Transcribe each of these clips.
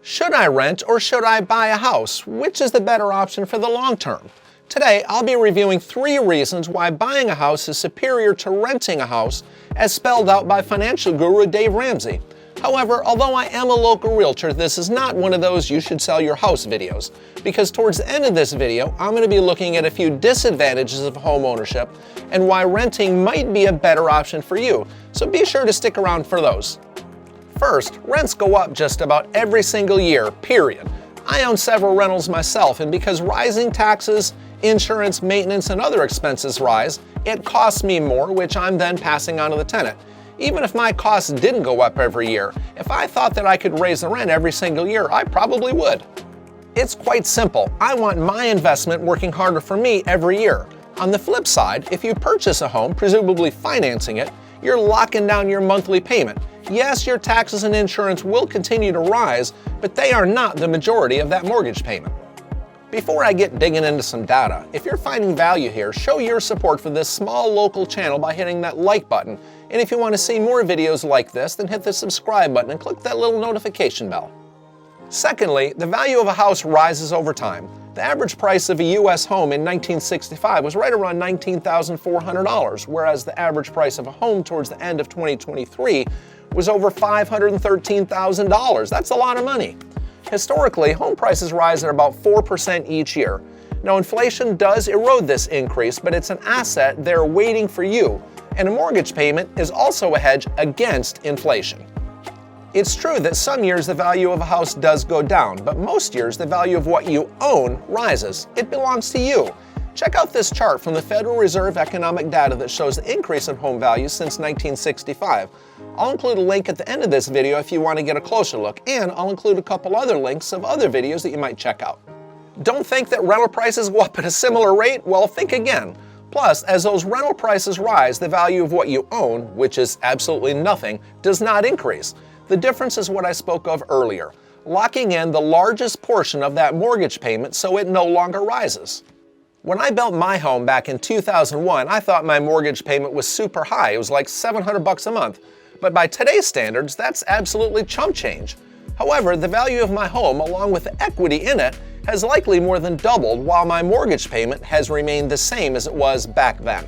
Should I rent or should I buy a house? Which is the better option for the long term? Today, I'll be reviewing 3 reasons why buying a house is superior to renting a house, as spelled out by financial guru Dave Ramsey. However, although I am a local realtor, this is not one of those you should sell your house videos, because towards the end of this video, I'm going to be looking at a few disadvantages of home ownership and why renting might be a better option for you, so be sure to stick around for those. First, rents go up just about every single year, period. I own several rentals myself, and because rising taxes, insurance, maintenance, and other expenses rise, it costs me more, which I'm then passing on to the tenant. Even if my costs didn't go up every year, if I thought that I could raise the rent every single year, I probably would. It's quite simple. I want my investment working harder for me every year. On the flip side, if you purchase a home, presumably financing it, you're locking down your monthly payment. Yes, your taxes and insurance will continue to rise, but they are not the majority of that mortgage payment. Before I get digging into some data, if you're finding value here, show your support for this small local channel by hitting that like button. And if you want to see more videos like this, then hit the subscribe button and click that little notification bell. Secondly, the value of a house rises over time. The average price of a U.S. home in 1965 was right around $19,400, whereas the average price of a home towards the end of 2023 was over $513,000. That's a lot of money. Historically, home prices rise at about 4% each year. Now, inflation does erode this increase, but it's an asset there waiting for you, and a mortgage payment is also a hedge against inflation. It's true that some years the value of a house does go down, but most years the value of what you own rises. It belongs to you. Check out this chart from the Federal Reserve economic data that shows the increase in home values since 1965. I'll include a link at the end of this video if you want to get a closer look, and I'll include a couple other links of other videos that you might check out. Don't think that rental prices go up at a similar rate? Well, think again. Plus, as those rental prices rise, the value of what you own, which is absolutely nothing, does not increase. The difference is what I spoke of earlier, locking in the largest portion of that mortgage payment so it no longer rises. When I built my home back in 2001, I thought my mortgage payment was super high. It was like $700 a month. But by today's standards, that's absolutely chump change. However, the value of my home, along with the equity in it, has likely more than doubled, while my mortgage payment has remained the same as it was back then.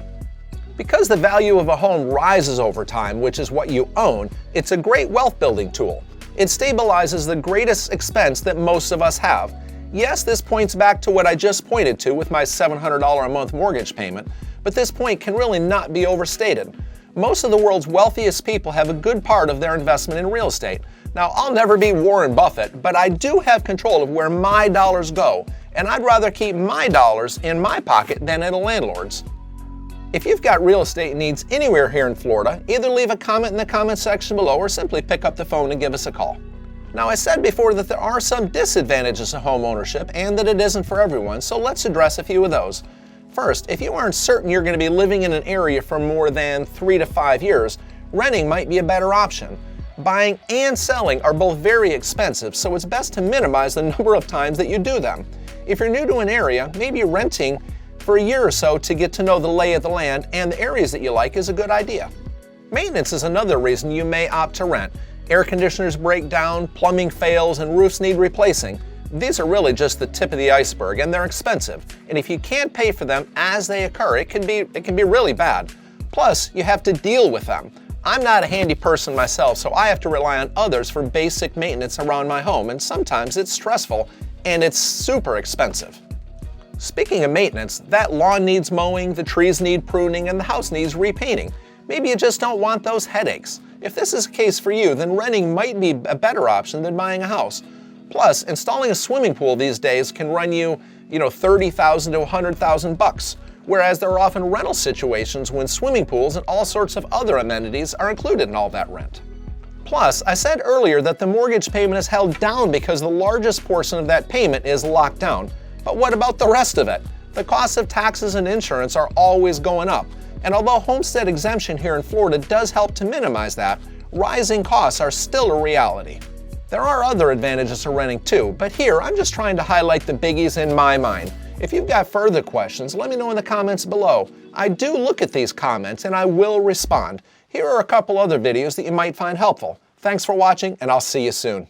Because the value of a home rises over time, which is what you own, it's a great wealth building tool. It stabilizes the greatest expense that most of us have. Yes, this points back to what I just pointed to with my $700 a month mortgage payment, but this point can really not be overstated. Most of the world's wealthiest people have a good part of their investment in real estate. Now, I'll never be Warren Buffett, but I do have control of where my dollars go, and I'd rather keep my dollars in my pocket than at a landlord's. If you've got real estate needs anywhere here in Florida, either leave a comment in the comment section below or simply pick up the phone and give us a call. Now, I said before that there are some disadvantages to home ownership and that it isn't for everyone, so let's address a few of those. First, if you aren't certain you're going to be living in an area for more than 3 to 5 years, renting might be a better option. Buying and selling are both very expensive, so it's best to minimize the number of times that you do them. If you're new to an area, maybe renting for a year or so to get to know the lay of the land and the areas that you like is a good idea. Maintenance is another reason you may opt to rent. Air conditioners break down, plumbing fails, and roofs need replacing. These are really just the tip of the iceberg, and they're expensive. And if you can't pay for them as they occur, it can be really bad. Plus, you have to deal with them. I'm not a handy person myself, so I have to rely on others for basic maintenance around my home, and sometimes it's stressful and it's super expensive. Speaking of maintenance, that lawn needs mowing, the trees need pruning, and the house needs repainting. Maybe you just don't want those headaches. If this is the case for you, then renting might be a better option than buying a house. Plus, installing a swimming pool these days can run you, $30,000 to $100,000, whereas there are often rental situations when swimming pools and all sorts of other amenities are included in all that rent. Plus, I said earlier that the mortgage payment is held down because the largest portion of that payment is locked down. But what about the rest of it? The costs of taxes and insurance are always going up. And although homestead exemption here in Florida does help to minimize that, rising costs are still a reality. There are other advantages to renting too, but here I'm just trying to highlight the biggies in my mind. If you've got further questions, let me know in the comments below. I do look at these comments and I will respond. Here are a couple other videos that you might find helpful. Thanks for watching, and I'll see you soon.